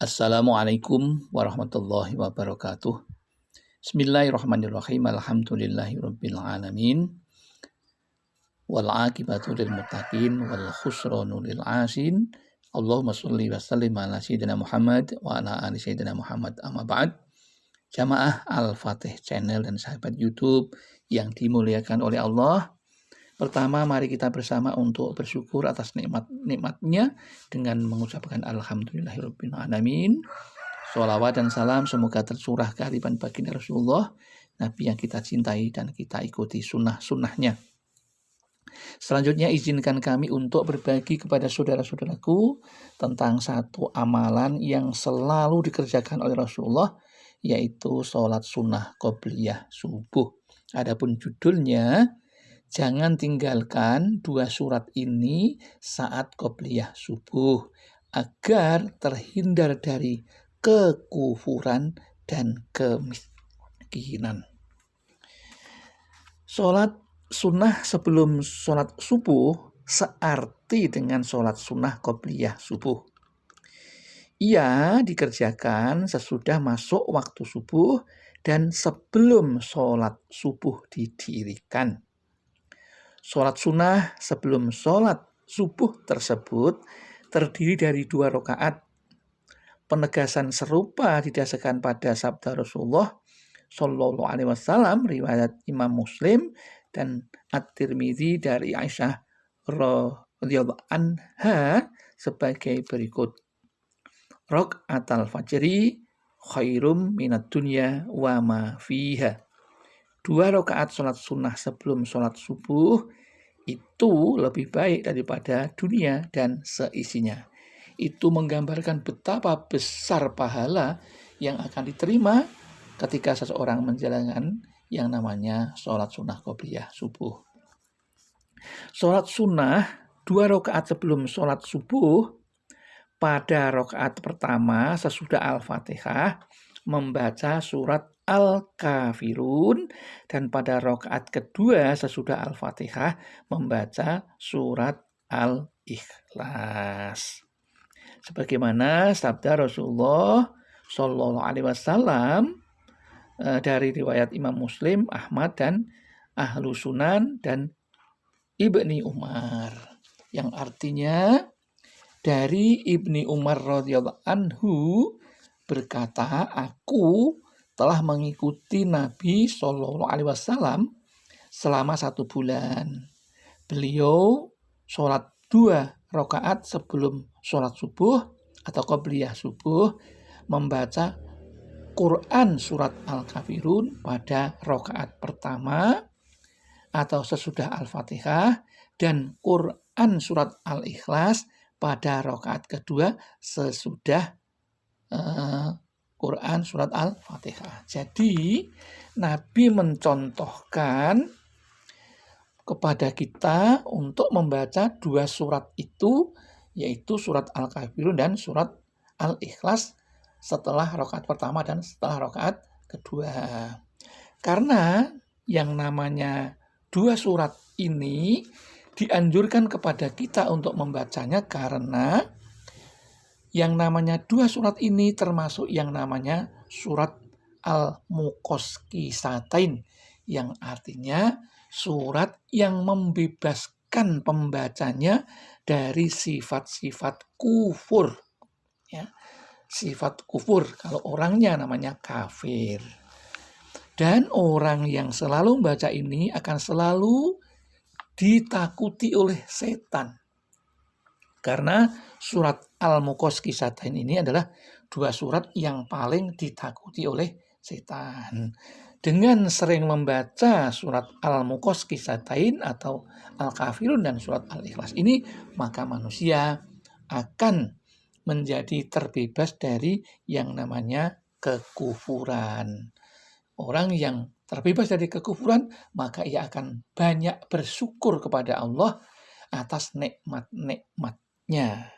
Assalamualaikum warahmatullahi wabarakatuh. Bismillahirrahmanirrahim. Alhamdulillahirabbil alamin. Wal aqibatu lil muttaqin wal khusranu lil asin. Allahumma shalli wa sallim ala sayyidina Muhammad wa ala ali sayyidina Muhammad. Amma ba'd. Jamaah Al-Fatih Channel dan sahabat YouTube yang dimuliakan oleh Allah. Pertama, mari kita bersama untuk bersyukur atas nikmat-nikmatnya dengan mengucapkan Alhamdulillahirabbil alamin. Sholawat dan salam semoga tercurah ke hadipan baginda Rasulullah, Nabi yang kita cintai dan kita ikuti sunnah-sunnahnya. Selanjutnya izinkan kami untuk berbagi kepada saudara-saudaraku tentang satu amalan yang selalu dikerjakan oleh Rasulullah, yaitu sholat sunnah qobliyah subuh. Adapun judulnya, jangan tinggalkan dua surat ini saat qobliyah subuh agar terhindar dari kekufuran dan kemiskinan. Sholat sunnah sebelum sholat subuh searti dengan sholat sunnah qobliyah subuh. Ia dikerjakan sesudah masuk waktu subuh dan sebelum sholat subuh didirikan. Sholat sunnah sebelum sholat subuh tersebut terdiri dari 2 rakaat. Penegasan serupa didasarkan pada sabda Rasulullah Shallallahu Alaihi Wasallam riwayat Imam Muslim dan At-Tirmidzi dari Aisyah radhiyallahu anha sebagai berikut. Rakaatul fajri khairum minad dunya wa ma fiha. 2 rakaat sholat sunnah sebelum sholat subuh itu lebih baik daripada dunia dan seisinya. Itu menggambarkan betapa besar pahala yang akan diterima ketika seseorang menjalankan yang namanya sholat sunnah qobliyah subuh. Sholat sunnah 2 rakaat sebelum sholat subuh, pada rakaat pertama sesudah Al-Fatihah membaca surat Al-Kafirun, dan pada rakaat kedua sesudah Al-Fatihah membaca surat Al-Ikhlas. Sebagaimana sabda Rasulullah Shallallahu Alaihi Wasallam dari riwayat Imam Muslim, Ahmad dan Ahlu Sunan dan Ibni Umar, yang artinya dari Ibni Umar radhiyallahu anhu berkata, aku telah mengikuti Nabi Shallallahu Alaihi Wasallam selama 1 bulan. Beliau sholat 2 rakaat sebelum sholat subuh atau qobliyah subuh, membaca Quran surat Al-Kafirun pada rakaat pertama atau sesudah Al-Fatihah, dan Quran surat Al-Ikhlas pada rakaat kedua sesudah Quran surat Al-Fatihah. Jadi Nabi mencontohkan kepada kita untuk membaca 2 surat itu, yaitu surat Al-Kafirun dan surat Al-Ikhlas setelah rakaat pertama dan setelah rakaat kedua. Karena yang namanya 2 surat ini dianjurkan kepada kita untuk membacanya karena yang namanya 2 surat ini termasuk yang namanya surat Al-Muqashqisatain, yang artinya surat yang membebaskan pembacanya dari sifat-sifat kufur. Ya, sifat kufur, kalau orangnya namanya kafir. Dan orang yang selalu membaca ini akan selalu ditakuti oleh setan. Karena surat Al-Muqashqisatain ini adalah 2 surat yang paling ditakuti oleh setan. Dengan sering membaca surat Al-Muqashqisatain atau Al-Kafirun dan surat Al-Ikhlas ini, maka manusia akan menjadi terbebas dari yang namanya kekufuran. Orang yang terbebas dari kekufuran, maka ia akan banyak bersyukur kepada Allah atas nikmat-nikmatnya.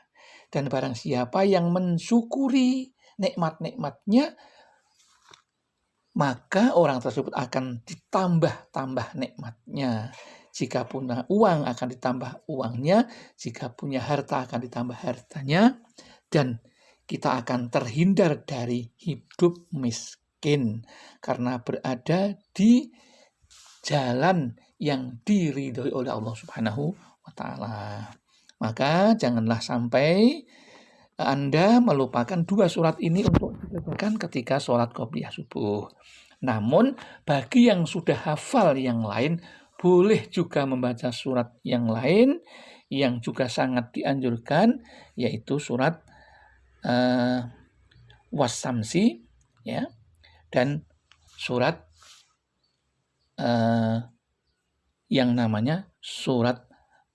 Dan barang siapa yang mensyukuri nikmat-nikmatnya, maka orang tersebut akan ditambah-tambah nikmatnya. Jika punya uang akan ditambah uangnya, jika punya harta akan ditambah hartanya, dan kita akan terhindar dari hidup miskin karena berada di jalan yang diridhoi oleh Allah Subhanahu wa taala. Maka janganlah sampai Anda melupakan dua surat ini untuk dikerjakan ketika sholat qobliyah subuh. Namun bagi yang sudah hafal yang lain, boleh juga membaca surat yang lain yang juga sangat dianjurkan, yaitu surat Was-Samsi, ya, dan surat yang namanya surat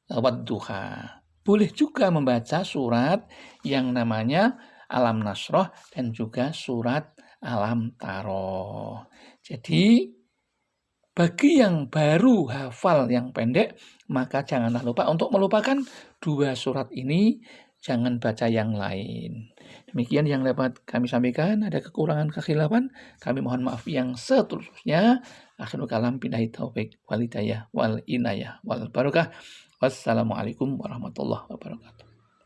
Wad-Duha. Boleh juga membaca surat yang namanya Alam Nasroh dan juga surat Alam Taroh. Jadi bagi yang baru hafal yang pendek, maka janganlah lupa untuk melupakan dua surat ini, jangan baca yang lain. Demikian yang dapat kami sampaikan. Ada kekurangan kekhilafan, kami mohon maaf yang seterusnya. Akhirul kalam, billahi taufik wal hidayah wal inayah wal barakah. Wassalamualaikum warahmatullahi wabarakatuh.